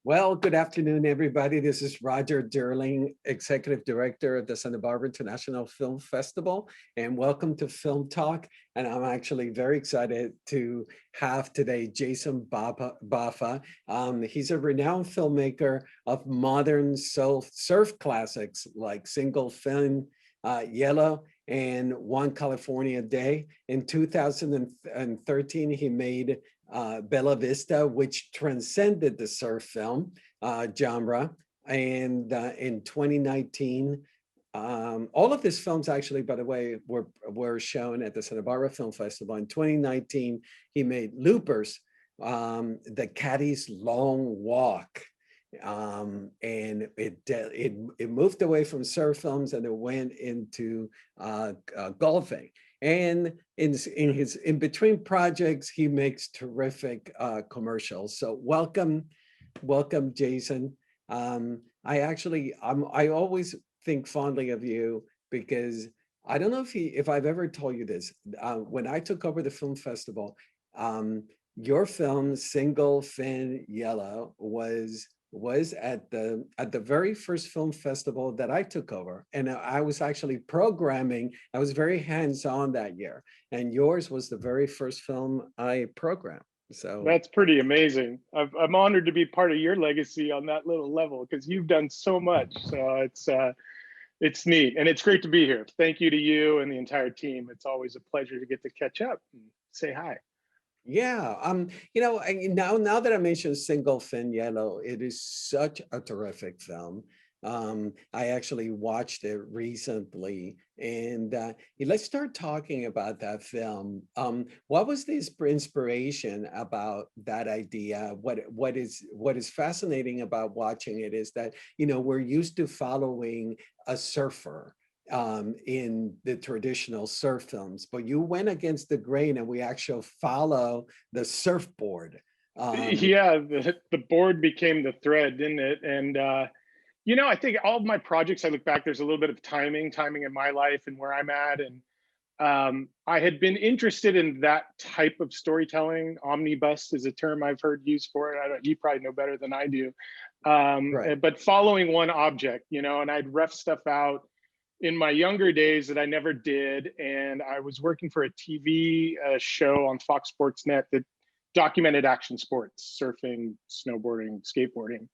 Well, good afternoon, everybody. This is Roger Derling, Executive Director of the Santa Barbara International Film Festival, and welcome to Film Talk. And I'm actually very excited to have today Json Buffer. He's a renowned filmmaker of modern surf classics like Single Fin, Yellow, and One California Day. In 2013, he made Bellavita, which transcended the surf film genre. And in 2019, all of his films actually, by the way, were shown at the Santa Barbara Film Festival. In 2019, he made Loopers, The Caddy's Long Walk. And it moved away from surf films and it went into golfing. And in between projects, he makes terrific commercials. So welcome, Json. I always think fondly of you because I don't know if I've ever told you this. When I took over the film festival, your film Single Fin Yellow was at the very first film festival that I took over, and I was actually programming. I was very hands-on that year, and yours was the very first film I programmed. So that's pretty amazing. I'm honored to be part of your legacy on that little level because you've done so much. So it's neat, and it's great to be here. Thank you to you and the entire team. It's always a pleasure to get to catch up and say hi. Yeah, now that I mentioned Single Fin Yellow, it is such a terrific film. I actually watched it recently, and let's start talking about that film. What was the inspiration about that idea? What is fascinating about watching it is that we're used to following a surfer in the traditional surf films, but you went against the grain and we actually follow the surfboard. Yeah, the board became the thread, didn't it? And I think all of my projects, I look back, there's a little bit of timing in my life and where I'm at. And I had been interested in that type of storytelling. Omnibus is a term I've heard used for it. You probably know better than I do. Right. But following one object, and I'd rough stuff out in my younger days that I never did. And I was working for a TV show on Fox Sports Net that documented action sports, surfing, snowboarding, skateboarding.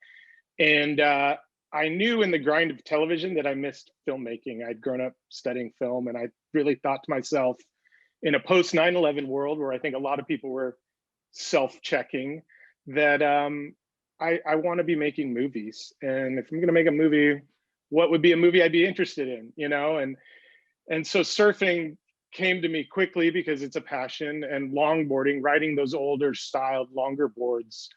And I knew in the grind of television that I missed filmmaking. I'd grown up studying film, and I really thought to myself, in a post 9/11 world where I think a lot of people were self-checking, that I want to be making movies. And if I'm going to make a movie, what would be a movie I'd be interested in, and so surfing came to me quickly because it's a passion, and longboarding, riding those older styled longer boards,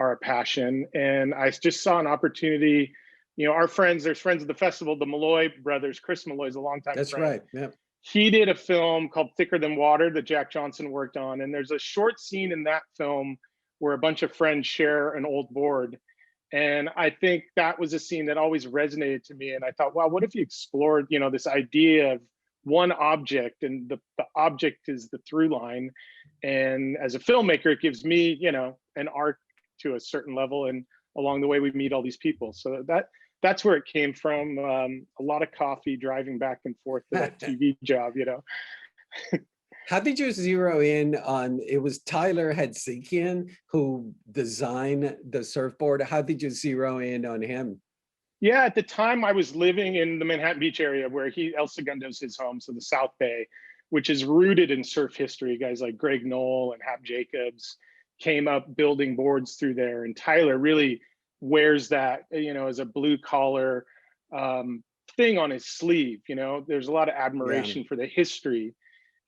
are a passion. And I just saw an opportunity. There's friends of the festival, the Malloy brothers. Chris Malloy is a longtime friend. That's right. Yeah. He did a film called Thicker Than Water that Jack Johnson worked on, and there's a short scene in that film where a bunch of friends share an old board. And I think that was a scene that always resonated to me. And I thought, wow, what if you explored, this idea of one object, and the object is the through line. And as a filmmaker, it gives me, an arc to a certain level. And along the way, we meet all these people. So that's where it came from. A lot of coffee driving back and forth to that TV job, How did you zero in on, it was Tyler Hadzikian who designed the surfboard. How did you zero in on him? Yeah, at the time I was living in the Manhattan Beach area where El Segundo's his home, so the South Bay, which is rooted in surf history. Guys like Greg Knoll and Hap Jacobs came up building boards through there. And Tyler really wears that, as a blue collar thing on his sleeve. There's a lot of admiration for the history.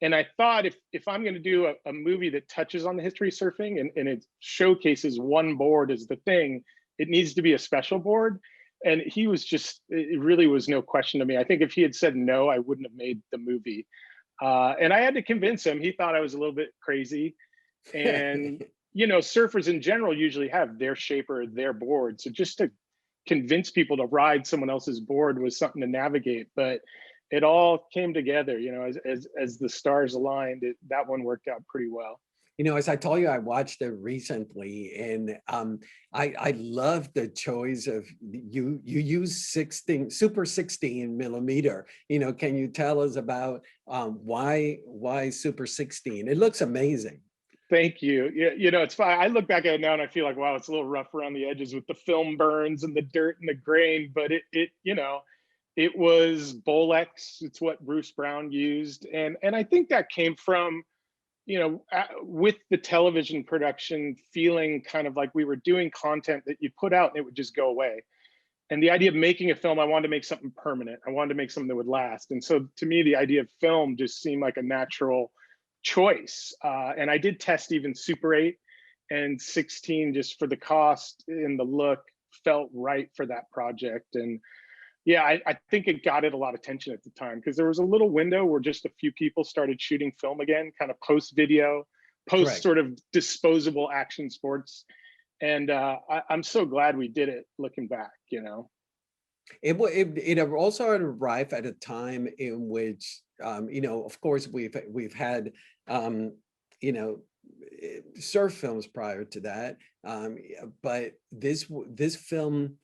And I thought if I'm going to do a movie that touches on the history of surfing and it showcases one board as the thing, it needs to be a special board. And he was it really was no question to me. I think if he had said no, I wouldn't have made the movie. And I had to convince him. He thought I was a little bit crazy. And, surfers in general usually have their shaper, their board. So just to convince people to ride someone else's board was something to navigate. But it all came together, as the stars aligned. That one worked out pretty well. You know, as I told you, I watched it recently, and I love the choice of you use 16 super 16 millimeter. You know, can you tell us about why super 16? It looks amazing. Thank you. Yeah, you know, it's fine. I look back at it now and I feel like, wow, it's a little rough around the edges with the film burns and the dirt and the grain, but you know, it was Bolex. It's what Bruce Brown used. And I think that came from, you know, with the television production feeling kind of like we were doing content that you put out and it would just go away. And the idea of making a film, I wanted to make something permanent. I wanted to make something that would last. And so to me, the idea of film just seemed like a natural choice. And I did test even Super 8 and 16 just for the cost and the look felt right for that project. And yeah, I think it got it a lot of attention at the time because there was a little window where just a few people started shooting film again, kind of post video, post Right. sort of disposable action sports. And I'm so glad we did it looking back, you know. It also arrived at a time in which, you know, of course, we've had, you know, surf films prior to that, but this film,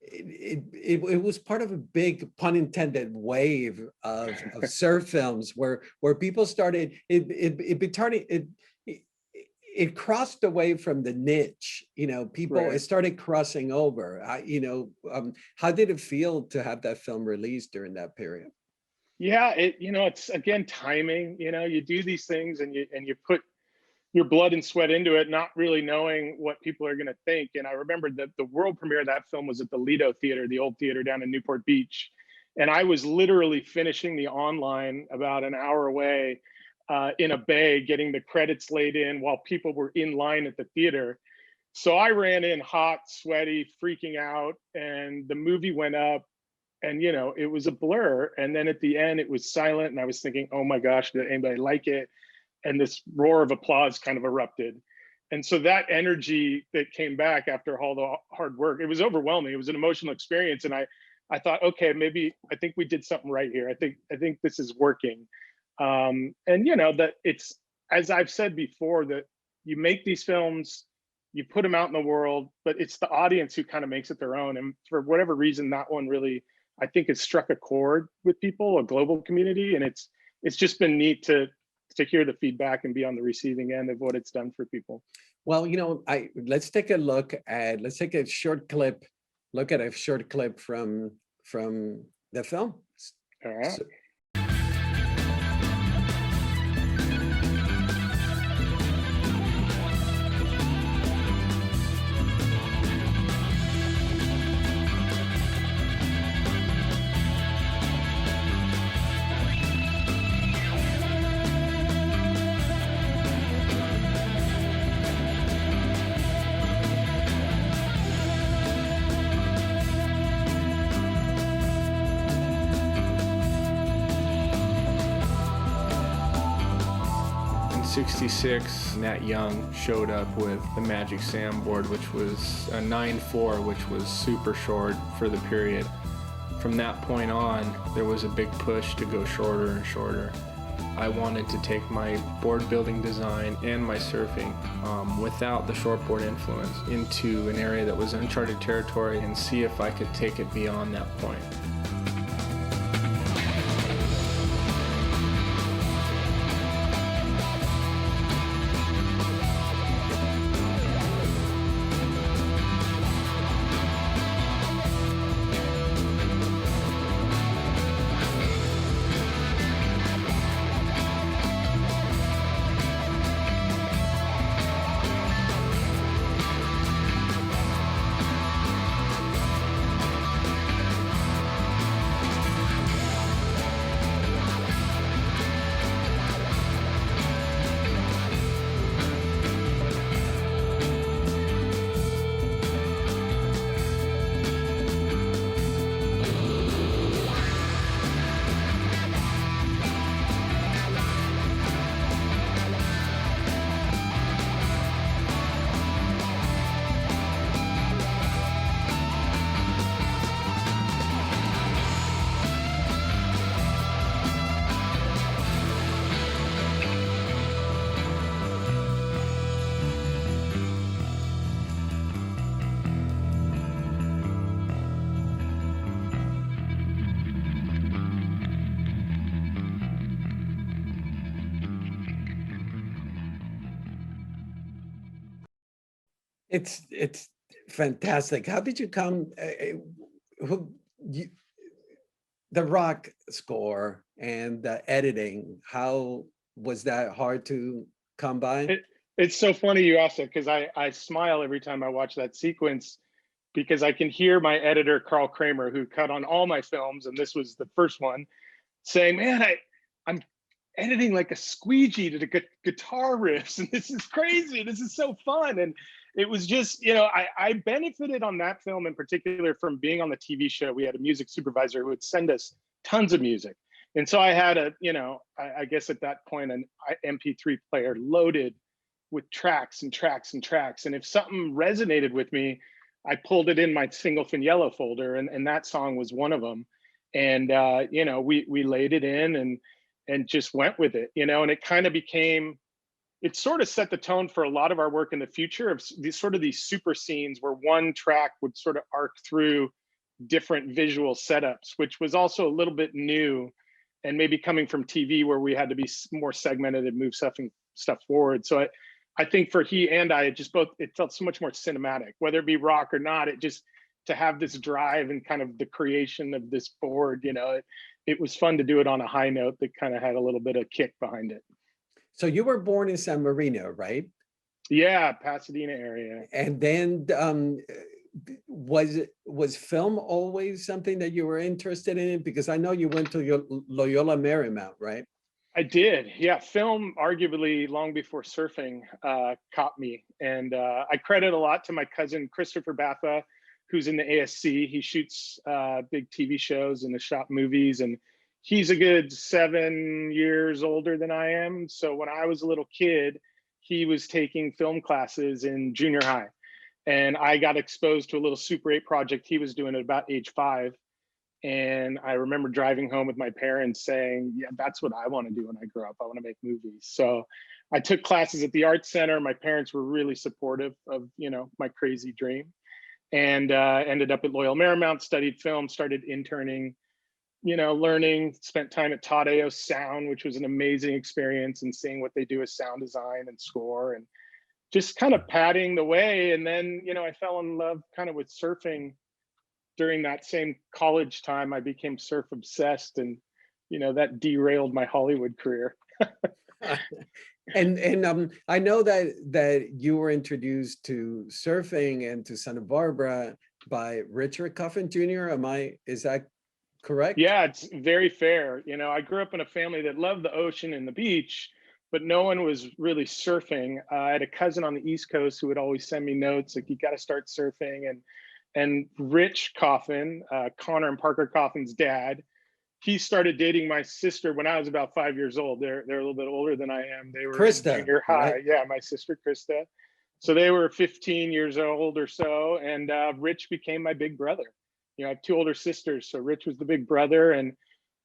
it was part of a big, pun intended, wave of surf films where people started it crossed away from the niche, you know, people, Right. it started crossing over. You know, how did it feel to have that film released during that period? Yeah, you know, it's again timing. You know, you do these things and you put your blood and sweat into it, not really knowing what people are going to think. And I remember that the world premiere of that film was at the Lido Theater, the old theater down in Newport Beach. And I was literally finishing the online about an hour away in a bay, getting the credits laid in while people were in line at the theater. So I ran in hot, sweaty, freaking out, and the movie went up. And you know, it was a blur. And then at the end, it was silent, and I was thinking, "Oh my gosh, did anybody like it?" And this roar of applause kind of erupted. And so that energy that came back after all the hard work, it was overwhelming. It was an emotional experience. And I thought, okay, maybe I think we did something right here. I think this is working. And you know, that it's, as I've said before, that you make these films, you put them out in the world, but it's the audience who kind of makes it their own. And for whatever reason, that one really, I think, has struck a chord with people, a global community. And it's just been neat to hear the feedback and be on the receiving end of what it's done for people. Well, you know, let's take a look at, let's take a short clip, look at a short clip from the film. All right. So, 66, Nat Young showed up with the Magic Sam board, which was a 9.4, which was super short for the period. From that point on, there was a big push to go shorter and shorter. I wanted to take my board building design and my surfing without the shortboard influence into an area that was uncharted territory and see if I could take it beyond that point. It's fantastic. How did you come, who, you, the rock score and the editing, how was that hard to come by? It's so funny you asked that, because I smile every time I watch that sequence, because I can hear my editor, Carl Kramer, who cut on all my films, and this was the first one, saying, man, I'm editing like a squeegee to the guitar riffs, and this is crazy. This is so fun. And it was just, I benefited on that film in particular from being on the TV show. We had a music supervisor who would send us tons of music. And so I had I guess at that point, an MP3 player loaded with tracks and tracks and tracks. And if something resonated with me, I pulled it in my single fin yellow folder, and that song was one of them. And we laid it in and just went with it, and it kind of became, it sort of set the tone for a lot of our work in the future, of these super scenes where one track would sort of arc through different visual setups, which was also a little bit new, and maybe coming from TV where we had to be more segmented and move stuff forward. So I think for he and I, it felt so much more cinematic, whether it be rock or not. It just, to have this drive and kind of the creation of this board, it was fun to do it on a high note that kind of had a little bit of kick behind it. So you were born in San Marino, right? Yeah, Pasadena area. And then was film always something that you were interested in? Because I know you went to Loyola Marymount, right? I did. Yeah, film arguably long before surfing caught me. And I credit a lot to my cousin, Christopher Baffa, who's in the ASC. He shoots big TV shows and has shot movies. And he's a good 7 years older than I am. So when I was a little kid, he was taking film classes in junior high. And I got exposed to a little Super 8 project he was doing at about age 5. And I remember driving home with my parents saying, yeah, that's what I want to do when I grow up. I want to make movies. So I took classes at the Art Center. My parents were really supportive of, my crazy dream, and ended up at Loyola Marymount, studied film, started interning, learning, spent time at Todd A.O. Sound, which was an amazing experience, and seeing what they do with sound design and score, and just kind of padding the way. And then, I fell in love kind of with surfing during that same college time. I became surf obsessed, and that derailed my Hollywood career. And I know that you were introduced to surfing and to Santa Barbara by Richard Coffin Jr. Is that correct? Yeah, it's very fair. I grew up in a family that loved the ocean and the beach, but no one was really surfing. I had a cousin on the East Coast who would always send me notes like, you got to start surfing. And Rich Coffin, Connor and Parker Coffin's dad, he started dating my sister when I was about 5 years old. They're a little bit older than I am. They were Krista, in junior high. right? Yeah, my sister Krista. So they were 15 years old or so, and Rich became my big brother. I have 2 older sisters, so Rich was the big brother, and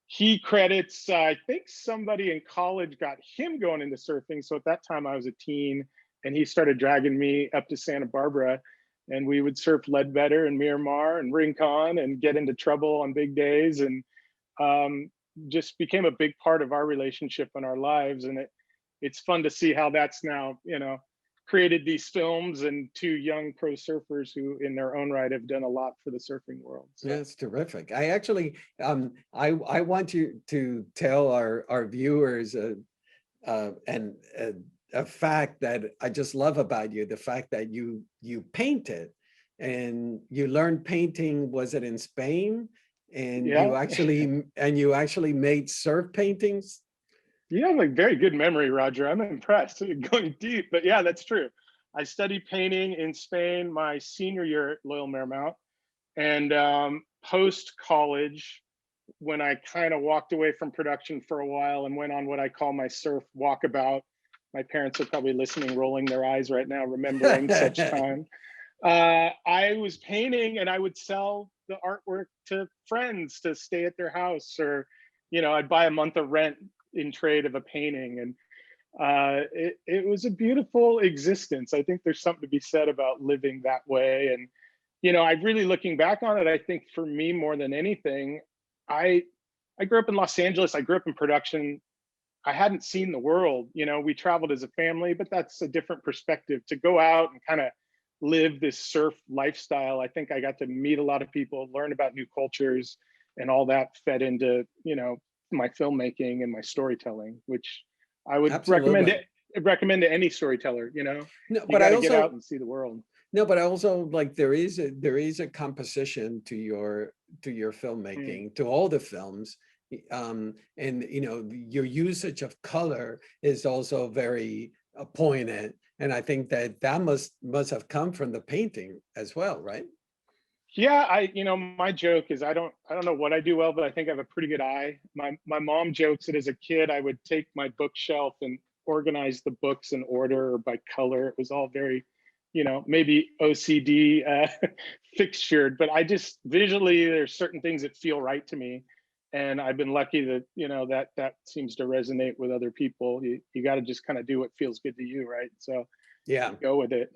he credits, I think somebody in college got him going into surfing. So at that time I was a teen, and he started dragging me up to Santa Barbara, and we would surf Ledbetter and Miramar and Rincon and get into trouble on big days, and just became a big part of our relationship and our lives. And it's fun to see how that's now, created these films, and 2 young pro surfers who in their own right have done a lot for the surfing world. So. Yeah, that's terrific. I actually, I want you to tell our viewers a fact that I just love about you, the fact that you painted, and you learned painting, was it in Spain? And yeah. you actually made surf paintings? You have like very good memory, Roger. I'm impressed. Going deep, but yeah, that's true. I studied painting in Spain my senior year at Loyola Marymount, and post-college, when I kind of walked away from production for a while and went on what I call my surf walkabout. My parents are probably listening, rolling their eyes right now, remembering such time. I was painting, and I would sell the artwork to friends to stay at their house, or, I'd buy a month of rent in trade of a painting. And it was a beautiful existence. I think there's something to be said about living that way. And, I really, looking back on it, I think for me, more than anything, I grew up in Los Angeles. I grew up in production. I hadn't seen the world. We traveled as a family, but that's a different perspective, to go out and kind of live this surf lifestyle. I think I got to meet a lot of people, learn about new cultures, and all that fed into, you know, my filmmaking and my storytelling, which I would Absolutely. recommend to any storyteller. You know, No, you but got I to get out also and see the world. no, but I also like there is a composition to your Mm. filmmaking, to all the films. And you know, your usage of color is also very poignant. And I think that must have come from the painting as well, right? Yeah, you know, my joke is I don't know what I do well, but I think I have a pretty good eye. My mom jokes that as a kid I would take my bookshelf and organize the books in order or by color. It was all very, you know, maybe OCD fixtured, but I just visually there's certain things that feel right to me, and I've been lucky that, you know, that seems to resonate with other people. You got to just kind of do what feels good to you, right? So Yeah. go with it.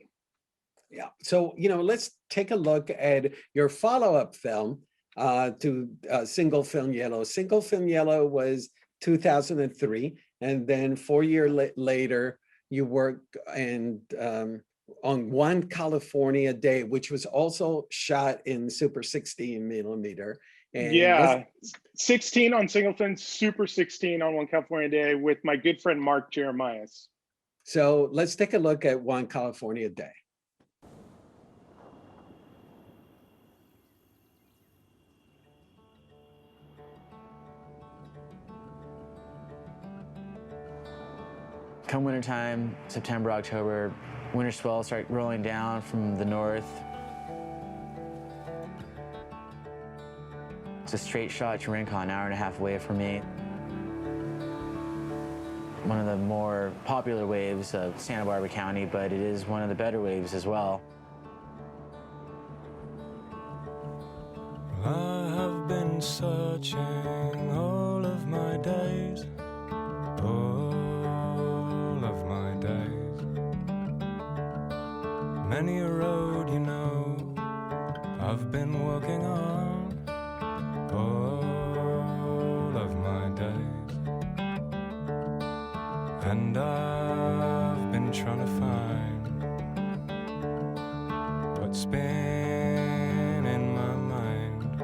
Yeah. So, you know, let's take a look at your follow-up film to Single Film Yellow. Single Film Yellow was 2003, and then 4 years later, you worked on One California Day, which was also shot in Super 16 millimeter. And let's Yeah, 16 on Singleton, Super 16 on One California Day with my good friend Mark Jeremias. so let's take a look at One California Day. Come wintertime, September, October, winter swells start rolling down from the north. It's a straight shot to Rincon, an hour and a half away from me. One of the more popular waves of Santa Barbara County, but it is one of the better waves as well. I have been searching all of my days, all of my days. Many a road, you know, I've been walking on, all of my days. And I've been trying to find what's been in my mind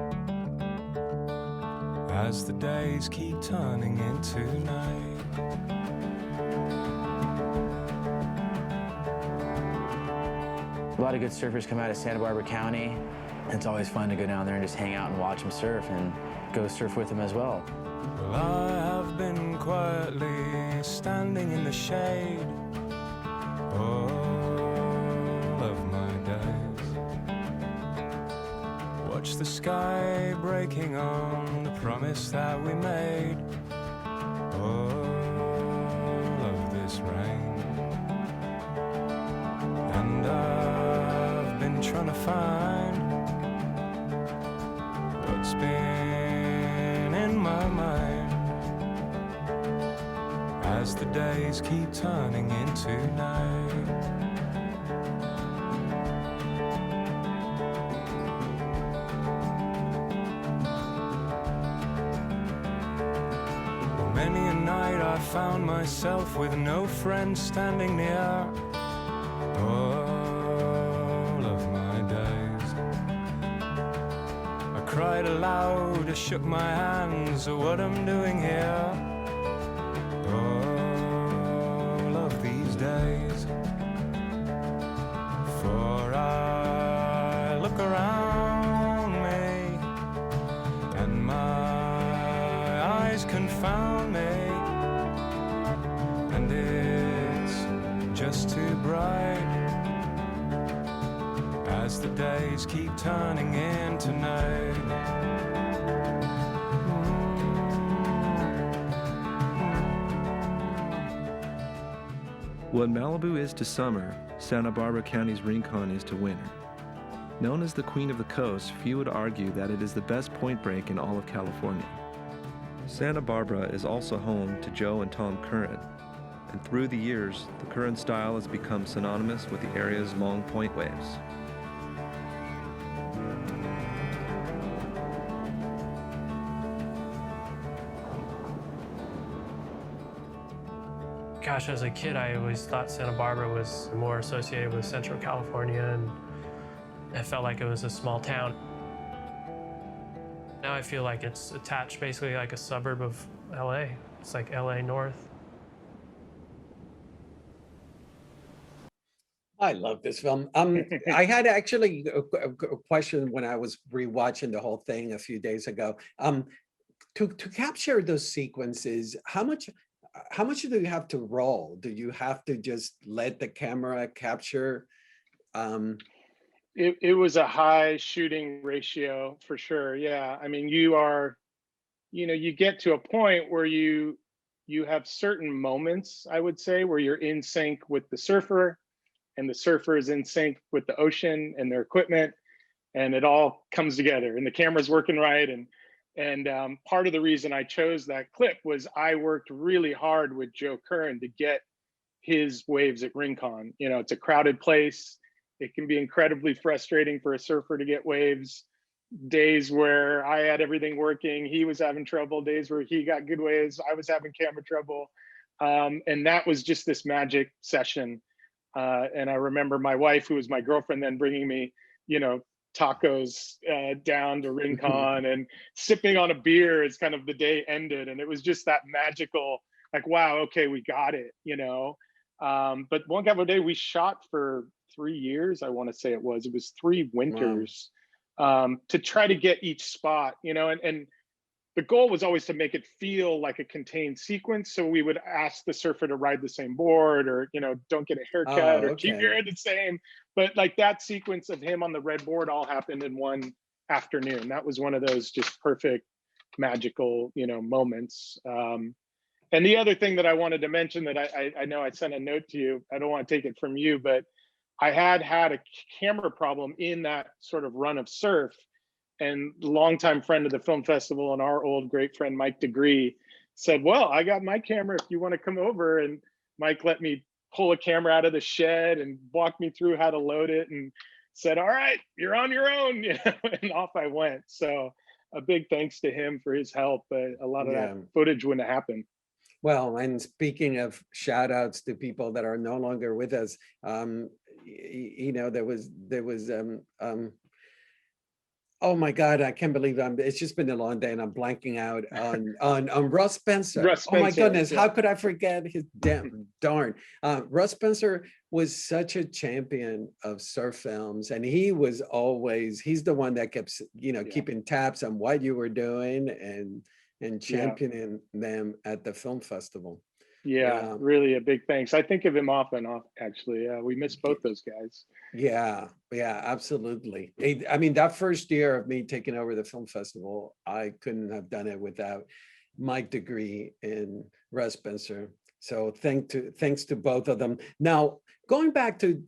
as the days keep turning into night. A lot of good surfers come out of Santa Barbara County. It's always fun to go down there and just hang out and watch them surf and go surf with them as well. Well, I have been quietly standing in the shade all of my days. Watch the sky breaking on the promise that we made. All of this rain, and I've been trying to find what's been in my mind as the days keep turning into night. Many a night I found myself with no friend standing near. All of my days I cried aloud, I shook my hands at what I'm doing here. All of these days, for I look around me and my eyes confound me, and it's just too bright as the days keep turning into night. What Malibu is to summer, Santa Barbara County's Rincon is to winter. Known as the Queen of the Coast, few would argue that it is the best point break in all of California. Santa Barbara is also home to Joe and Tom Curran, and through the years, the Curran style has become synonymous with the area's long point waves. Gosh, as a kid, I always thought Santa Barbara was more associated with Central California, and it felt like it was a small town. Now I feel like it's attached basically like a suburb of LA. It's like LA North. I love this film. I had actually a question when I was rewatching the whole thing a few days ago. To capture those sequences, how much do you have to roll? Do you have to just let the camera capture? It was a high shooting ratio for sure. Yeah, I mean, you get to a point where you have certain moments, I would say, where you're in sync with the surfer, and the surfer is in sync with the ocean and their equipment, and it all comes together, and the camera's working right. And part of the reason I chose that clip was I worked really hard with Joe Curran to get his waves at Rincon. You know, it's a crowded place. It can be incredibly frustrating for a surfer to get waves. Days where I had everything working, he was having trouble. Days where he got good waves, I was having camera trouble. And that was just this magic session. And I remember my wife, who was my girlfriend then, bringing me, tacos down to Rincon and sipping on a beer as kind of the day ended. And it was just that magical, like, wow, okay, we got it, But One Cabo Day, we shot for 3 years, I want to say it was 3 winters. Wow. To try to get each spot, and the goal was always to make it feel like a contained sequence. So we would ask the surfer to ride the same board, or, don't get a haircut, or keep your hair the same. But like that sequence of him on the red board all happened in one afternoon. That was one of those just perfect, magical, moments. And the other thing that I wanted to mention that I know I sent a note to you, I don't want to take it from you, but I had a camera problem in that sort of run of surf. And longtime friend of the film festival and our old great friend, Mike DeGree, said, well, I got my camera if you want to come over. And Mike let me pull a camera out of the shed and walk me through how to load it, and said, all right, you're on your own, and off I went. So a big thanks to him for his help. A lot of that footage wouldn't have happened. Well, and speaking of shout outs to people that are no longer with us, there was oh my God, I can't believe it's just been a long day and I'm blanking out on Russ Spencer. Russ Spencer. Oh my goodness, how could I forget his darn. Russ Spencer was such a champion of surf films, and he's the one that kept, keeping tabs on what you were doing and championing them at the film festival. Yeah, really a big thanks. I think of him off and off, actually. We miss both those guys. Yeah, absolutely. I mean, that first year of me taking over the film festival, I couldn't have done it without Mike DeGree and Russ Spencer. So thanks to both of them. Now, going back to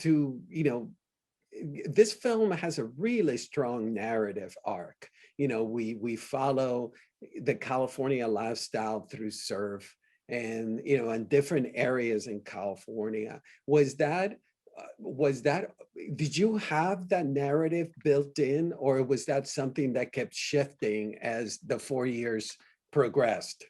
this film has a really strong narrative arc. We follow the California lifestyle through surf, and in different areas in California. Did you have that narrative built in, or was that something that kept shifting as the 4 years progressed?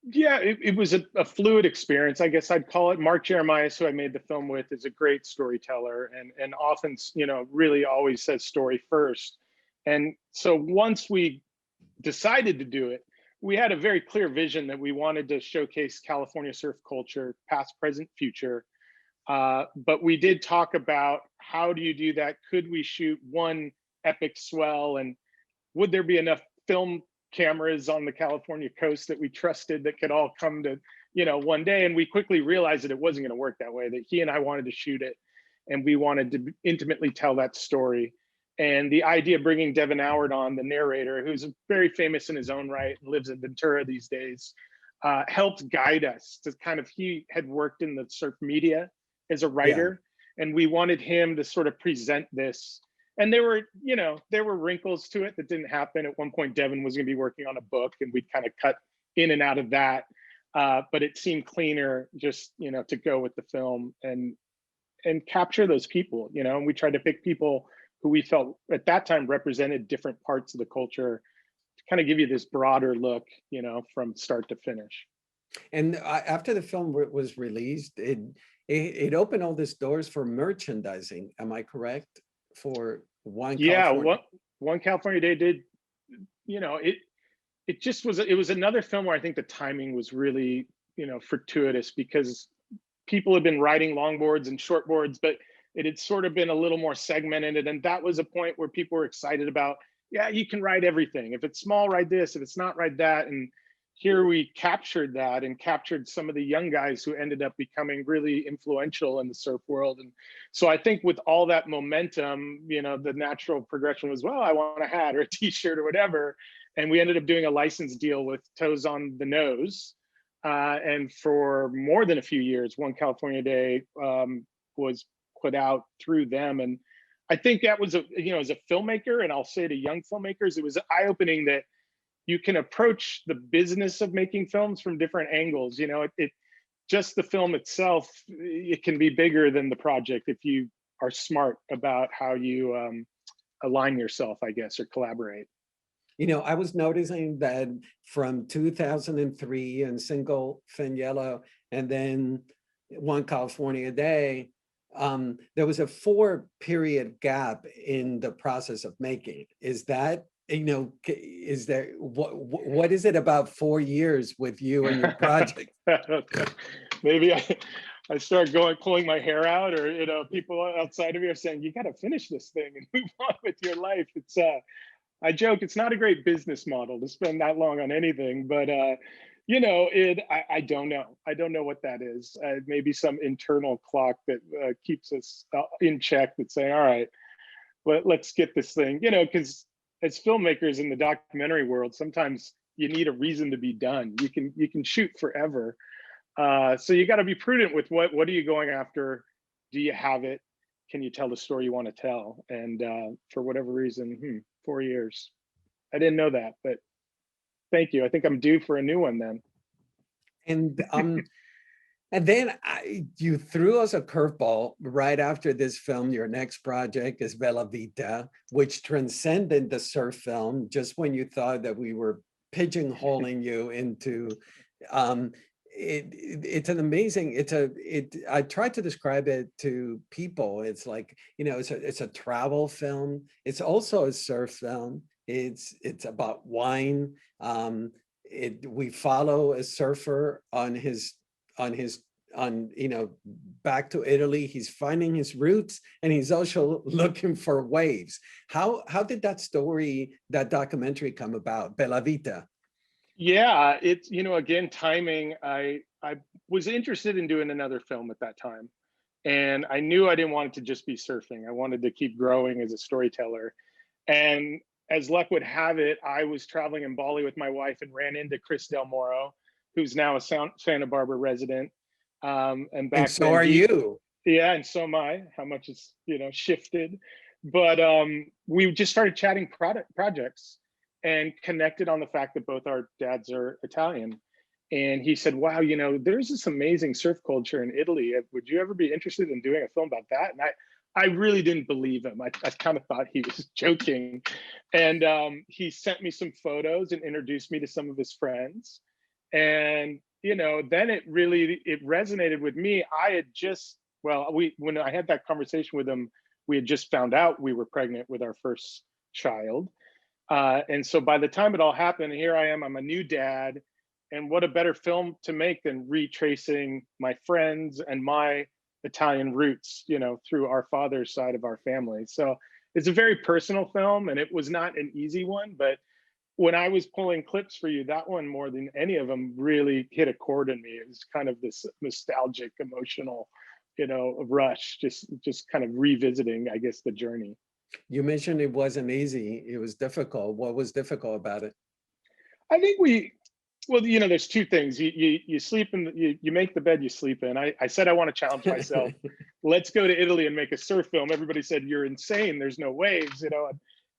Yeah, it was a fluid experience, I guess I'd call it. Mark Jeremias, who I made the film with, is a great storyteller, and often, really always says story first. And so once we decided to do it, we had a very clear vision that we wanted to showcase California surf culture, past, present, future. But we did talk about, how do you do that? Could we shoot one epic swell? And would there be enough film cameras on the California coast that we trusted that could all come to, one day? And we quickly realized that it wasn't going to work that way, that he and I wanted to shoot it, and we wanted to intimately tell that story. And the idea of bringing Devin Howard on, the narrator, who's very famous in his own right and lives in Ventura these days, helped guide us to he had worked in the surf media as a writer, and we wanted him to sort of present this. And there were wrinkles to it that didn't happen. At one point, Devin was going to be working on a book, and we'd kind of cut in and out of that. But it seemed cleaner just, to go with the film and capture those people, and we tried to pick people who we felt at that time represented different parts of the culture, to kind of give you this broader look, from start to finish. And after the film was released, it opened all these doors for merchandising. Am I correct? For One Yeah, California. One California Day did, it just was, it was another film where I think the timing was really, fortuitous, because people had been riding longboards and shortboards, but it had sort of been a little more segmented. And that was a point where people were excited about, yeah, you can ride everything. If it's small, ride this. If it's not, ride that. And here we captured that and captured some of the young guys who ended up becoming really influential in the surf world. And so I think with all that momentum, the natural progression was, well, I want a hat or a t-shirt or whatever. And we ended up doing a license deal with Toes on the Nose. And for more than a few years, One California Day was put out through them. And I think that was, as a filmmaker, and I'll say to young filmmakers, it was eye-opening that you can approach the business of making films from different angles. It just the film itself, it can be bigger than the project if you are smart about how you align yourself, I guess, or collaborate. I was noticing that from 2003 and Single Fin Yellow, and then One California Day, there was a 4-period gap in the process of making. Is that, is there, what is it about 4 years with you and your project? Maybe I start pulling my hair out, or people outside of me are saying, you got to finish this thing and move on with your life. It's I joke, it's not a great business model to spend that long on anything, but I don't know. I don't know what that is. Maybe some internal clock that keeps us in check, that's saying, all right, let's get this thing, because as filmmakers in the documentary world, sometimes you need a reason to be done. You can shoot forever. So you got to be prudent with what are you going after? Do you have it? Can you tell the story you want to tell? And for whatever reason, 4 years. I didn't know that, but thank you. I think I'm due for a new one then. And then you threw us a curveball right after this film. Your next project is Bellavita, which transcended the surf film just when you thought that we were pigeonholing you into it's an amazing, I tried to describe it to people. It's like, it's a travel film. It's also a surf film. It's about wine. We follow a surfer on back to Italy. He's finding his roots, and he's also looking for waves. How did that documentary come about, Bellavita? Yeah, it's, again, timing. I was interested in doing another film at that time, and I knew I didn't want it to just be surfing. I wanted to keep growing as a storyteller. And as luck would have it, I was traveling in Bali with my wife and ran into Chris Del Moro, who's now a Santa Barbara resident. And back so then, are you. Yeah, and so am I. How much it's shifted, but we just started chatting projects and connected on the fact that both our dads are Italian. And he said, wow, there's this amazing surf culture in Italy. Would you ever be interested in doing a film about that? And I really didn't believe him. I kind of thought he was joking. And he sent me some photos and introduced me to some of his friends. And, then it resonated with me. I had just, when I had that conversation with him, we had just found out we were pregnant with our first child. And so by the time it all happened, here I am, I'm a new dad. And what a better film to make than retracing my friends and my Italian roots, through our father's side of our family. So it's a very personal film, and it was not an easy one. But when I was pulling clips for you, that one more than any of them really hit a chord in me. It was kind of this nostalgic, emotional, rush, just kind of revisiting, I guess, the journey. You mentioned it wasn't easy. It was difficult. What was difficult about it? I think there's two things. You sleep in, you make the bed you sleep in. I said, I want to challenge myself. Let's go to Italy and make a surf film. Everybody said, you're insane. There's no waves, and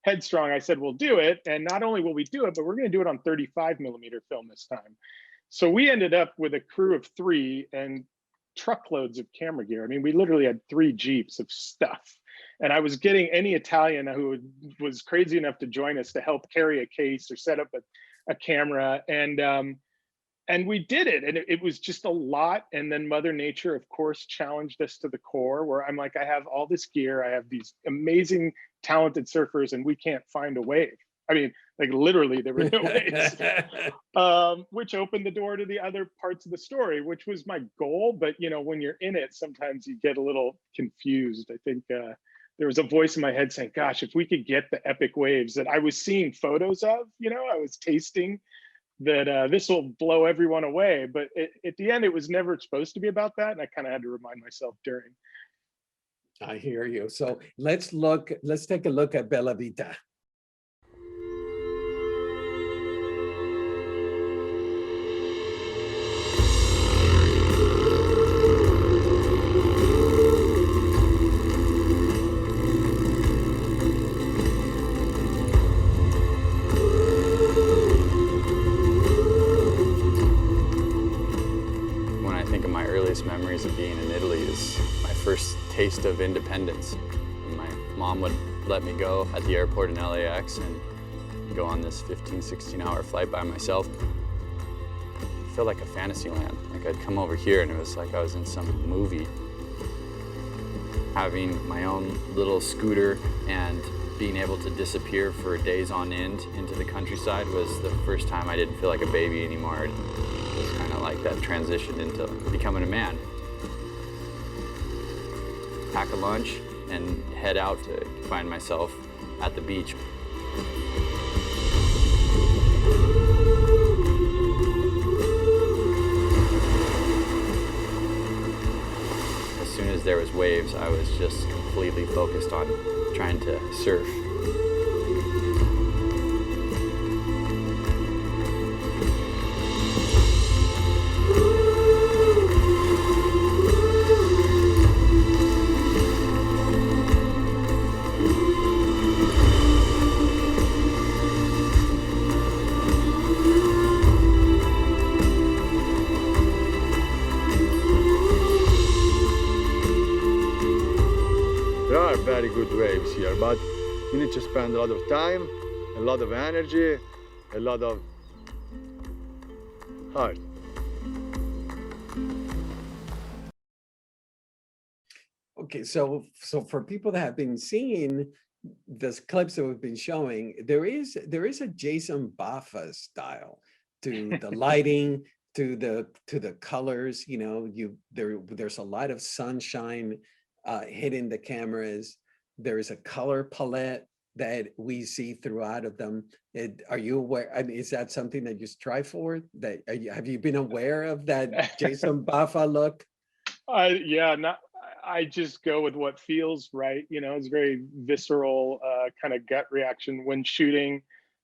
headstrong. I said, we'll do it. And not only will we do it, but we're going to do it on 35mm film this time. So we ended up with a crew of 3 and truckloads of camera gear. I mean, we literally had 3 Jeeps of stuff. And I was getting any Italian who was crazy enough to join us to help carry a case or set up a camera. And and we did it, and it was just a lot. And then Mother Nature, of course, challenged us to the core, where I'm like, I have all this gear, I have these amazing talented surfers, and we can't find a wave. I mean, like literally there were no waves. Which opened the door to the other parts of the story, which was my goal. But you know, when you're in it, sometimes you get a little confused. I think there was a voice in my head saying, gosh, if we could get the epic waves that I was seeing photos of, you know, I was tasting, that this will blow everyone away. But at the end, it was never supposed to be about that. And I kind of had to remind myself during. I hear you. So let's take a look at Bellavita. Memories of being in Italy is my first taste of independence. My mom would let me go at the airport in LAX and go on this 15, 16-hour flight by myself. I feel like a fantasy land. Like I'd come over here and it was like I was in some movie. Having my own little scooter and being able to disappear for days on end into the countryside was the first time I didn't feel like a baby anymore. It was kind of like that transition into becoming a man. Pack a lunch and head out to find myself at the beach. As soon as there was waves, I was just completely focused on trying to surf. There are very good waves here, but you need to spend a lot of time, a lot of energy, a lot of heart. Okay, so for people that have been seeing the clips that we've been showing, there is a Json Buffer style to the lighting, to the colors. You know, there's a lot of sunshine hitting the cameras. There is a color palette that we see throughout of them. Are you aware? I mean, is that something that you strive for? Have you been aware of that Json Buffer look? Yeah, I just go with what feels right. You know, it's very visceral kind of gut reaction when shooting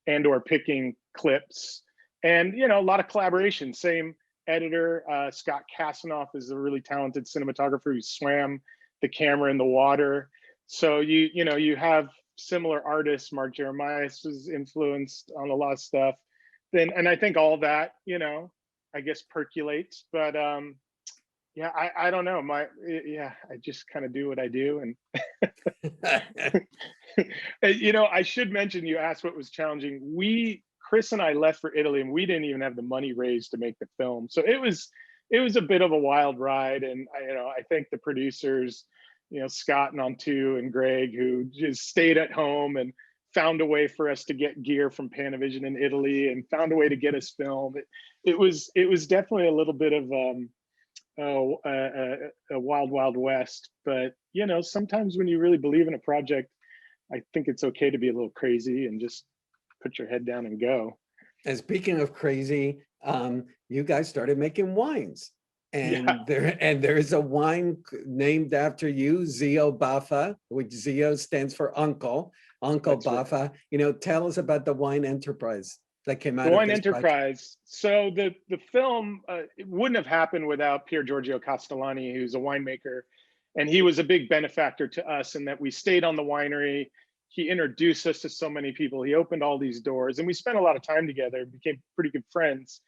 and or picking clips. And, you know, a lot of collaboration. Same editor, Scott Kasanoff is a really talented cinematographer who swam the camera in the water. So you know, you have similar artists. Mark Jeremias was influenced on a lot of stuff. And I think all that, you know, I guess percolates. But yeah, I don't know. I just kind of do what I do. And you know, I should mention, you asked what was challenging. Chris and I left for Italy and we didn't even have the money raised to make the film. So it was a bit of a wild ride. And I thank the producers, you know, Scott and Antu and Greg, who just stayed at home and found a way for us to get gear from Panavision in Italy and found a way to get us film. It was definitely a little bit of a wild west. But you know, sometimes when you really believe in a project, I think it's okay to be a little crazy and just put your head down and go. And speaking of crazy, you guys started making wines, and there is a wine named after you, Json Buffer, which Zio stands for Uncle Baffa. Right. You know, tell us about the wine enterprise that came out of this Wine enterprise. project. So the film it wouldn't have happened without Pier Giorgio Castellani, who's a winemaker, and he was a big benefactor to us in that we stayed on the winery. He introduced us to so many people. He opened all these doors, and we spent a lot of time together, became pretty good friends.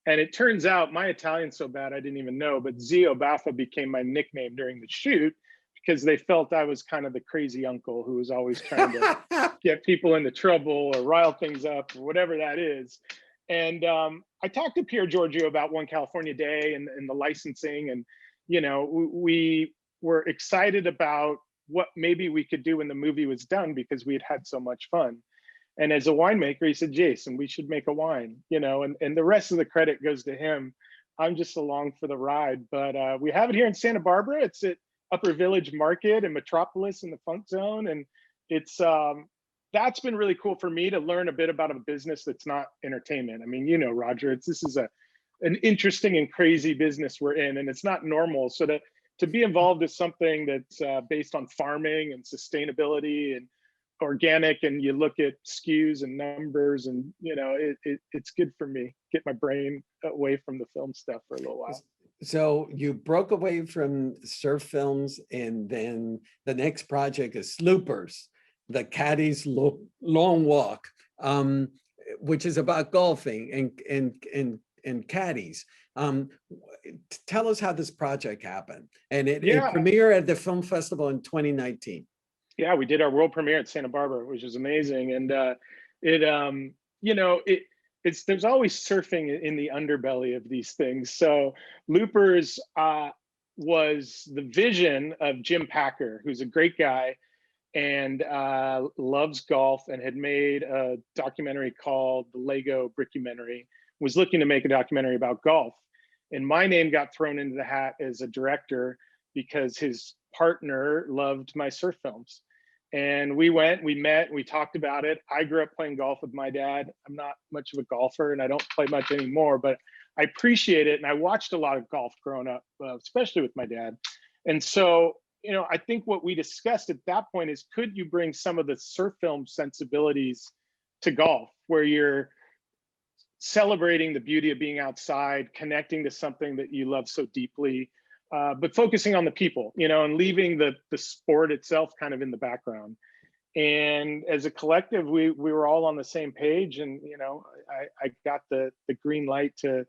And it turns out my Italian's so bad I didn't even know, but Json Buffer became my nickname during the shoot because they felt I was kind of the crazy uncle who was always trying to get people into trouble or rile things up or whatever that is. And I talked to Pierre Giorgio about One California Day and the licensing, and we were excited about what maybe we could do when the movie was done, because we had had so much fun. And as a winemaker, he said, Jason, we should make a wine, and the rest of the credit goes to him. I'm just along for the ride. But we have it here in Santa Barbara. It's at Upper Village Market and Metropolis in the Funk Zone. And it's that's been really cool for me to learn a bit about a business that's not entertainment. I mean, Roger, this is an interesting and crazy business we're in, and it's not normal. So to be involved in something that's based on farming and sustainability and organic, and you look at SKUs and numbers, and it's good for me. Get my brain away from the film stuff for a little while. So you broke away from surf films, and then the next project is Sloopers, the Caddy's Long Walk, which is about golfing and caddies. Tell us how this project happened. And it premiered at the film festival in 2019. Yeah, we did our world premiere at Santa Barbara, which was amazing. And there's always surfing in the underbelly of these things. So Loopers was the vision of Jim Packer, who's a great guy and loves golf, and had made a documentary called The Lego Brickumentary, was looking to make a documentary about golf. And my name got thrown into the hat as a director because his partner loved my surf films. And we met, we talked about it. I grew up playing golf with my dad. I'm not much of a golfer, and I don't play much anymore, but I appreciate it. And I watched a lot of golf growing up, especially with my dad. And so, I think what we discussed at that point is, could you bring some of the surf film sensibilities to golf, where you're celebrating the beauty of being outside, connecting to something that you love so deeply, but focusing on the people, and leaving the sport itself kind of in the background. And as a collective, we were all on the same page, and I got the green light to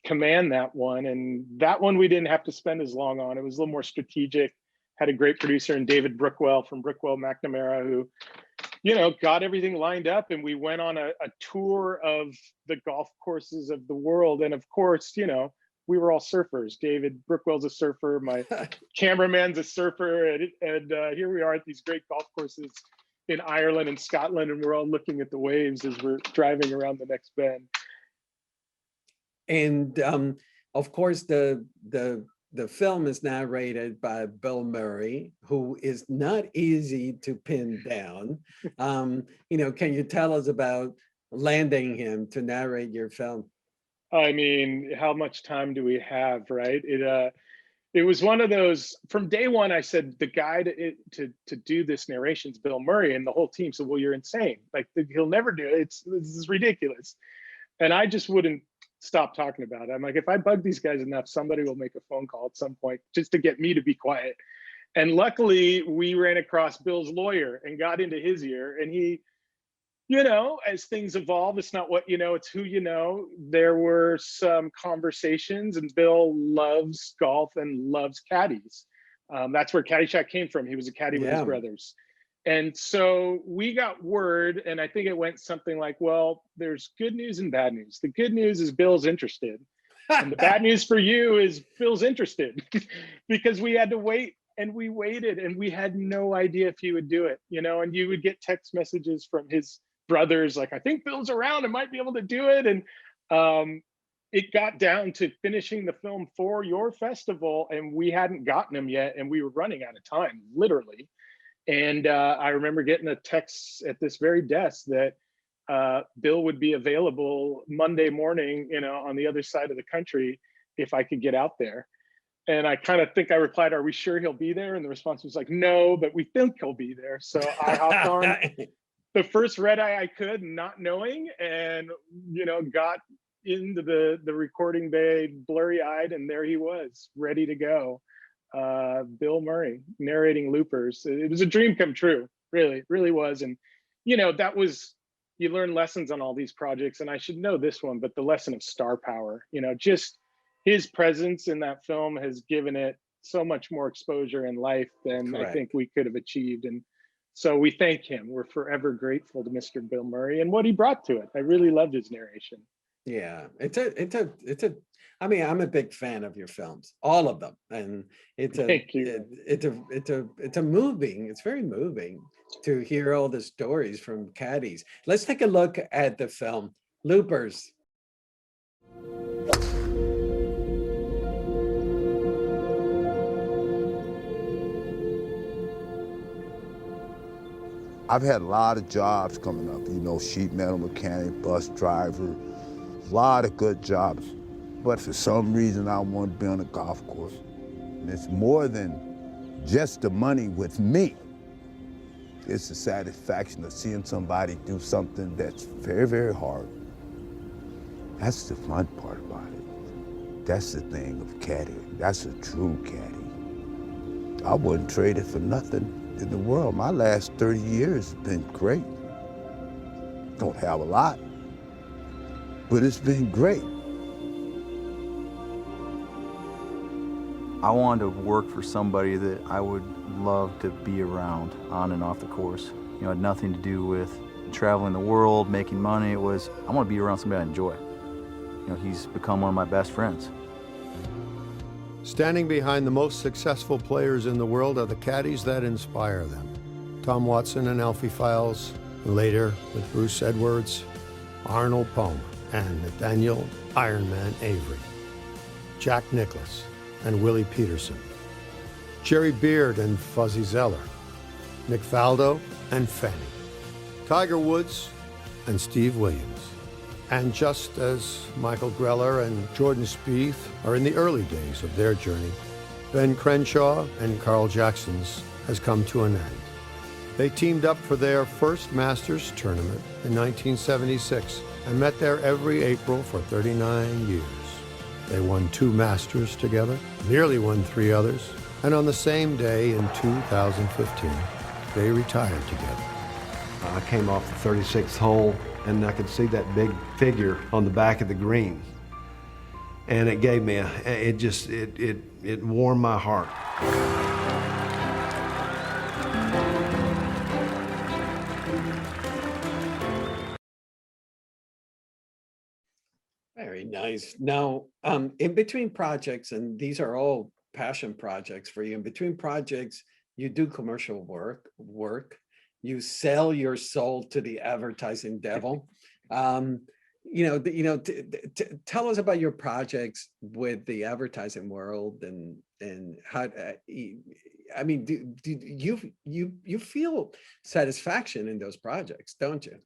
command that one. And that one we didn't have to spend as long on. It was a little more strategic. Had a great producer in David Brookwell from Brookwell McNamara, who got everything lined up, and we went on a tour of the golf courses of the world. And of course, we were all surfers. David Brookwell's a surfer, my cameraman's a surfer, and here we are at these great golf courses in Ireland and Scotland, and we're all looking at the waves as we're driving around the next bend. And of course, the film is narrated by Bill Murray, who is not easy to pin down. Can you tell us about landing him to narrate your film? I mean, how much time do we have, right? It was one of those, from day one, I said, the guy to do this narration is Bill Murray, and the whole team said, well, you're insane. Like, he'll never do it. This is ridiculous. And I just wouldn't stop talking about it. I'm like, if I bug these guys enough, somebody will make a phone call at some point just to get me to be quiet. And luckily, we ran across Bill's lawyer and got into his ear, and he, as things evolve, it's not what it's who you know. There were some conversations, and Bill loves golf and loves caddies. That's where Caddyshack came from. He was a caddy with his brothers. And so we got word, and I think it went something like, well, there's good news and bad news. The good news is Bill's interested. And the bad news for you is Bill's interested. Because we had to wait, and we waited, and we had no idea if he would do it, and you would get text messages from his brothers like, I think Bill's around and might be able to do it. And it got down to finishing the film for your festival, and we hadn't gotten him yet, and we were running out of time, literally. And I remember getting a text at this very desk that Bill would be available Monday morning, on the other side of the country, if I could get out there. And I kind of think I replied, are we sure he'll be there? And the response was like, no, but we think he'll be there. So I hopped on the first red eye I could, not knowing, and, got into the recording bay blurry eyed, and there he was, ready to go. Bill Murray narrating Loopers. It was a dream come true, really, really was. And that was, you learn lessons on all these projects, and I should know this one, but the lesson of star power, just his presence in that film has given it so much more exposure in life than Correct. I think we could have achieved. And so we thank him. We're forever grateful to Mr. Bill Murray and what he brought to it. I really loved his narration. Yeah, I mean, I'm a big fan of your films, all of them. And Thank you. it's moving, it's very moving to hear all the stories from caddies. Let's take a look at the film, Loopers. I've had a lot of jobs coming up, you know, sheet metal mechanic, bus driver, a lot of good jobs. But for some reason, I want to be on a golf course. And it's more than just the money with me. It's the satisfaction of seeing somebody do something that's very, very hard. That's the fun part about it. That's the thing of caddying. That's a true caddy. I wouldn't trade it for nothing in the world. My last 30 years have been great. Don't have a lot, but it's been great. I wanted to work for somebody that I would love to be around on and off the course. You know, it had nothing to do with traveling the world, making money. It was, I want to be around somebody I enjoy. You know, he's become one of my best friends. Standing behind the most successful players in the world are the caddies that inspire them. Tom Watson and Alfie Files, and later with Bruce Edwards, Arnold Palmer, and Nathaniel Ironman Avery, Jack Nicklaus and Willie Peterson, Jerry Beard and Fuzzy Zeller, Nick Faldo and Fanny, Tiger Woods and Steve Williams. And just as Michael Greller and Jordan Spieth are in the early days of their journey, Ben Crenshaw and Carl Jackson's has come to an end. They teamed up for their first Masters tournament in 1976 and met there every April for 39 years. They won 2 Masters together, nearly won 3 others, and on the same day in 2015, they retired together. I came off the 36th hole and I could see that big figure on the back of the green. And it gave me it warmed my heart. Very nice. Now, in between projects, and these are all passion projects for you, in between projects, you do commercial work. You sell your soul to the advertising devil. Tell us about your projects with the advertising world and how. I mean, do you feel satisfaction in those projects, don't you?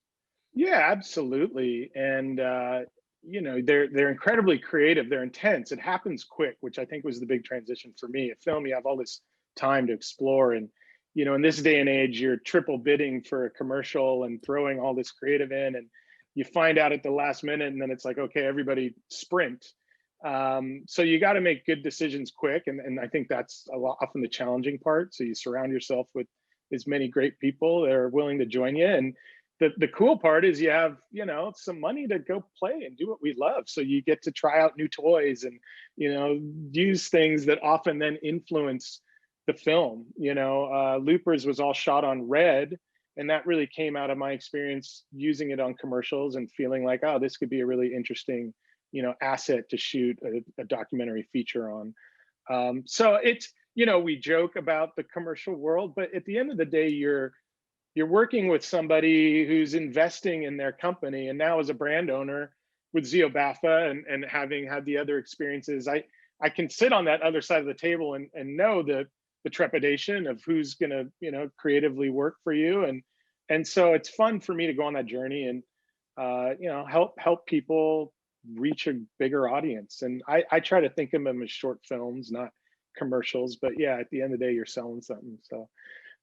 Yeah, absolutely. And they're incredibly creative. They're intense. It happens quick, which I think was the big transition for me. At film, you have all this time to explore, and in this day and age, you're triple bidding for a commercial and throwing all this creative in, and you find out at the last minute, and then it's like, okay, everybody sprint. So you got to make good decisions quick, and I think that's often the challenging part. So you surround yourself with as many great people that are willing to join you, and the cool part is you have some money to go play and do what we love. So you get to try out new toys and use things that often then influence the film. Loopers was all shot on red, and that really came out of my experience using it on commercials and feeling like, oh, this could be a really interesting asset to shoot a documentary feature on. So it's we joke about the commercial world, but at the end of the day, you're working with somebody who's investing in their company. And now as a brand owner with Json Buffer and having had the other experiences, I can sit on that other side of the table and know the trepidation of who's gonna creatively work for you. And so it's fun for me to go on that journey and help people reach a bigger audience. And I try to think of them as short films, not commercials, but yeah, at the end of the day, you're selling something. So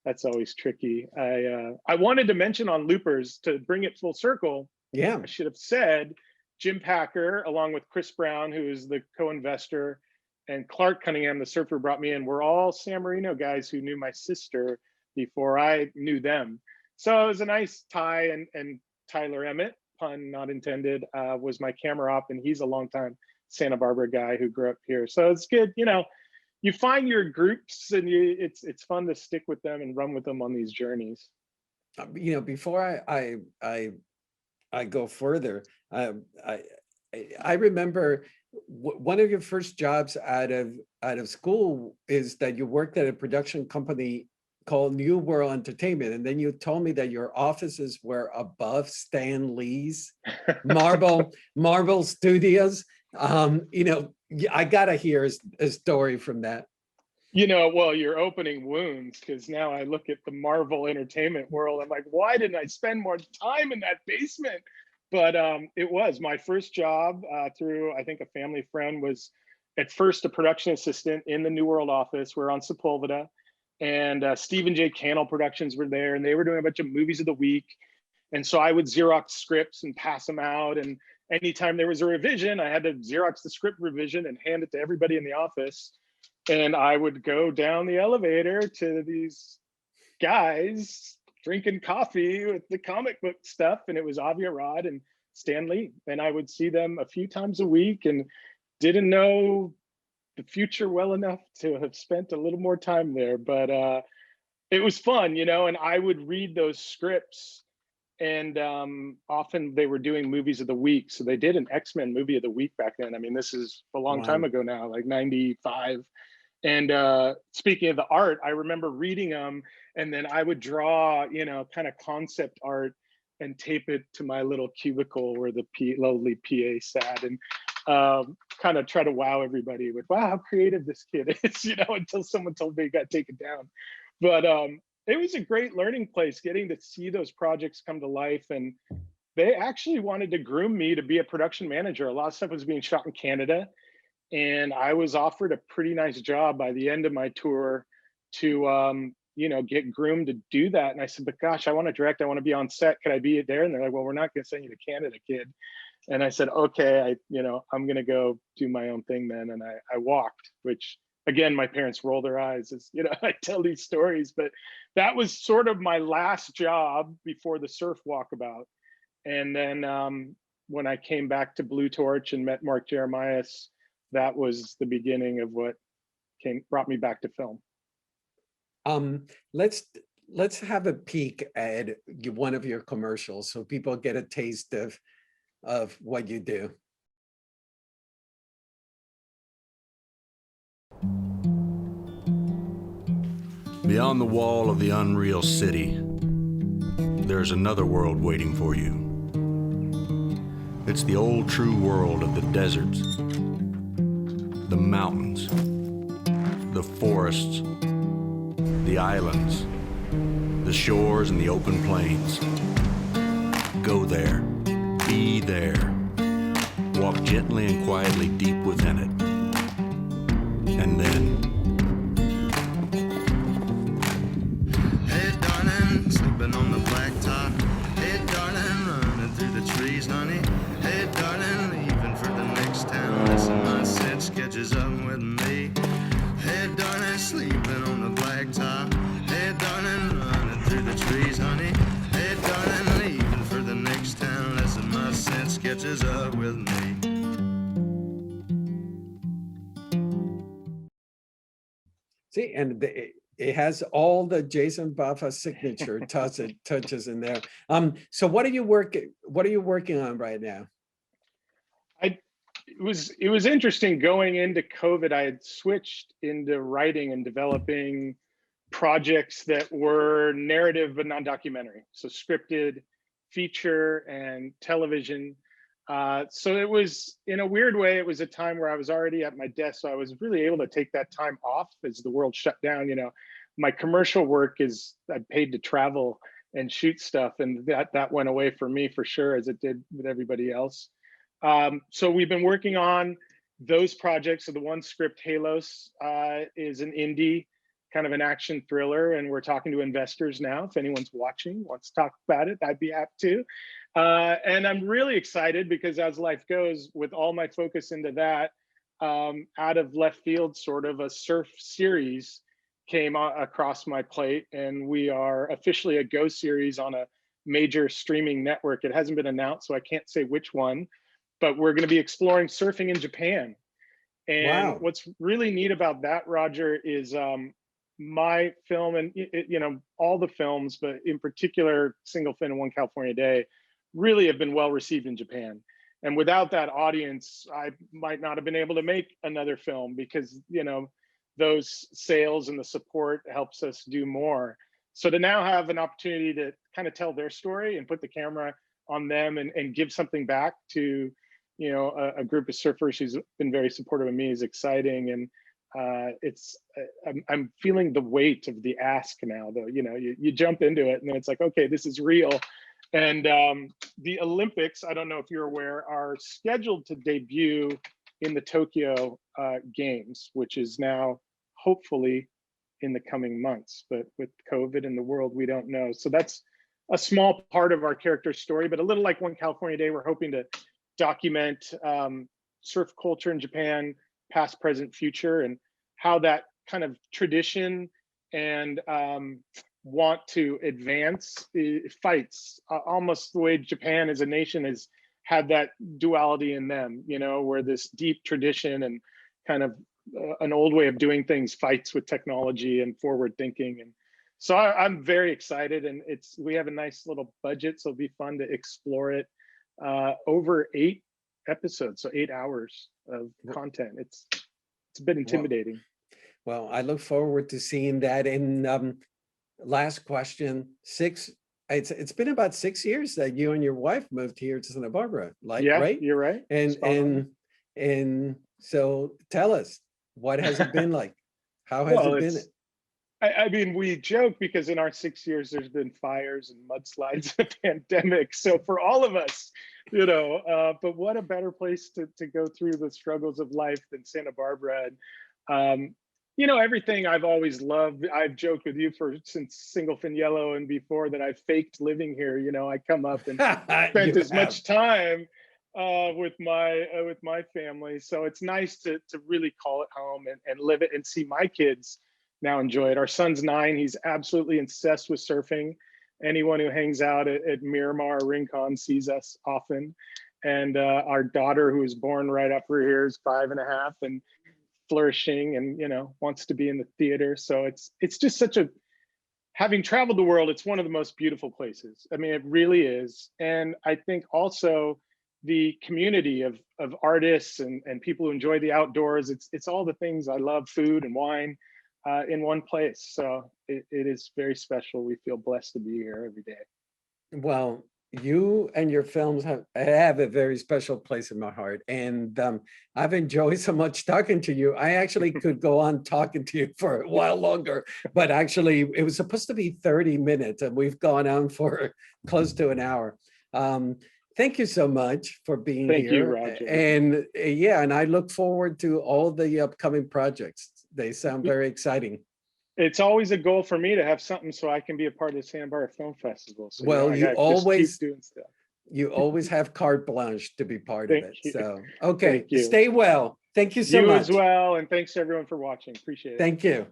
that's always tricky. I wanted to mention on Loopers, to bring it full circle. Yeah, I should have said Jim Packer, along with Chris Brown, who is the co-investor, and Clark Cunningham, the surfer, brought me in. We're all San Marino guys who knew my sister before I knew them. So it was a nice tie. And Tyler Emmett, pun not intended, was my camera op, and he's a longtime Santa Barbara guy who grew up here. So it's good, you find your groups, and it's fun to stick with them and run with them on these journeys. Before I go further, I remember one of your first jobs out of school is that you worked at a production company called New World Entertainment, and then you told me that your offices were above Stan Lee's Marvel Studios. I gotta hear a story from that. Well, you're opening wounds, because now I look at the Marvel entertainment world. I'm like, why didn't I spend more time in that basement? But it was my first job through, I think, a family friend. Was at first a production assistant in the New World office. We're on Sepulveda, and Stephen J. Cannell Productions were there, and they were doing a bunch of movies of the week. And so I would Xerox scripts and pass them out. And anytime there was a revision, I had to Xerox the script revision and hand it to everybody in the office. And I would go down the elevator to these guys drinking coffee with the comic book stuff. And it was Avi Arad and Stan Lee. And I would see them a few times a week, and didn't know the future well enough to have spent a little more time there. But it was fun, and I would read those scripts. And often they were doing movies of the week. So they did an X-Men movie of the week back then. I mean, this is a long time ago now, like 95. And speaking of the art, I remember reading them, and then I would draw, kind of concept art and tape it to my little cubicle where the lowly PA sat, and kind of try to wow everybody with, wow, how creative this kid is, until someone told me it got taken down. But it was a great learning place, getting to see those projects come to life. And they actually wanted to groom me to be a production manager. A lot of stuff was being shot in Canada, and I was offered a pretty nice job by the end of my tour to get groomed to do that. And I said, but gosh, I want to direct, I want to be on set, could I be there? And they're like, well, we're not going to send you to Canada, kid. And I said, okay, I'm going to go do my own thing then. And I walked, which, again, my parents roll their eyes as I tell these stories, but that was sort of my last job before the surf walkabout. And then when I came back to Blue Torch and met Mark Jeremias, that was the beginning of what brought me back to film. Let's have a peek at one of your commercials so people get a taste of what you do. Beyond the wall of the unreal city, there's another world waiting for you. It's the old true world of the deserts, the mountains, the forests, the islands, the shores, and the open plains. Go there, be there, walk gently and quietly deep within it, and then on the blacktop. Hey, darling, running through the trees, honey. Hey, darling, leaving for the next town. Listen, my set sketches up with me. Hey, darling, sleeping on the blacktop. Hey, darling, running through the trees, honey. Hey, darling, leaving for the next town. Listen, my set sketches up with me. See, and it has all the Json Buffer signature touches in there. So what are you working on right now? It was interesting going into COVID. I had switched into writing and developing projects that were narrative but non-documentary, so scripted, feature, and television. So it was, in a weird way, it was a time where I was already at my desk, so I was really able to take that time off as the world shut down. My commercial work is, I'm paid to travel and shoot stuff, and that went away for me for sure, as it did with everybody else. So we've been working on those projects. So the one script, Halos, is an indie, kind of an action thriller, and we're talking to investors now. If anyone's watching, wants to talk about it, I'd be happy to. And I'm really excited because as life goes, with all my focus into that, out of left field, sort of a surf series came across my plate, and we are officially a Go series on a major streaming network. It hasn't been announced, so I can't say which one, but we're going to be exploring surfing in Japan. And wow, what's really neat about that, Roger, is my film, and all the films, but in particular Single Fin and One California Day, really have been well received in Japan. And without that audience, I might not have been able to make another film, because, you know, those sales and the support helps us do more. So to now have an opportunity to kind of tell their story and put the camera on them and give something back to, you know, a group of surfers who's been very supportive of me is exciting. And I'm feeling the weight of the ask now, though. You know, you jump into it and then it's like, okay, this is real. And the Olympics, I don't know if you're aware, are scheduled to debut in the Tokyo Games, which is now hopefully in the coming months. But with COVID in the world, we don't know. So that's a small part of our character's story, but a little like One California Day, we're hoping to document surf culture in Japan, past, present, future, and how that kind of tradition and want to advance fights, almost the way Japan as a nation has had that duality in them, you know, where this deep tradition and kind of an old way of doing things fights with technology and forward thinking. And so I'm very excited, and we have a nice little budget, so it'll be fun to explore it over 8 episodes, so 8 hours of content. It's a bit intimidating. Well, I look forward to seeing that. And last question, it's been about 6 years that you and your wife moved here to Santa Barbara, Yeah, right? you're right. And so tell us, what has it been like? How has it been? I mean, we joke because in our 6 years, there's been fires and mudslides and a pandemic. So for all of us, you know, but what a better place to go through the struggles of life than Santa Barbara. And, you know, everything I've always loved. I've joked with you since Single Fin Yellow and before that I've faked living here. You know, I come up and spent as much time with my family. So it's nice to really call it home and live it and see my kids now enjoy it. Our son's 9. He's absolutely obsessed with surfing. Anyone who hangs out at Miramar or Rincon sees us often. And our daughter, who was born right after here, is 5.5 and flourishing and, you know, wants to be in the theater. So it's just having traveled the world, it's one of the most beautiful places. I mean, it really is. And I think also the community of artists and people who enjoy the outdoors, it's all the things I love, food and wine, in one place. So it is very special. We feel blessed to be here every day. Well, you and your films have a very special place in my heart. And I've enjoyed so much talking to you. I actually could go on talking to you for a while longer, but actually it was supposed to be 30 minutes and we've gone on for close to an hour. Thank you so much for being here. Thank you, Roger. And yeah, and I look forward to all the upcoming projects. They sound very exciting. It's always a goal for me to have something so I can be a part of the Santa Barbara Film Festival. So, well, you always keep doing stuff. You always have carte blanche to be part of it. You. So, okay, stay well. Thank you so much. You as well, and thanks to everyone for watching. Appreciate it. Thank you.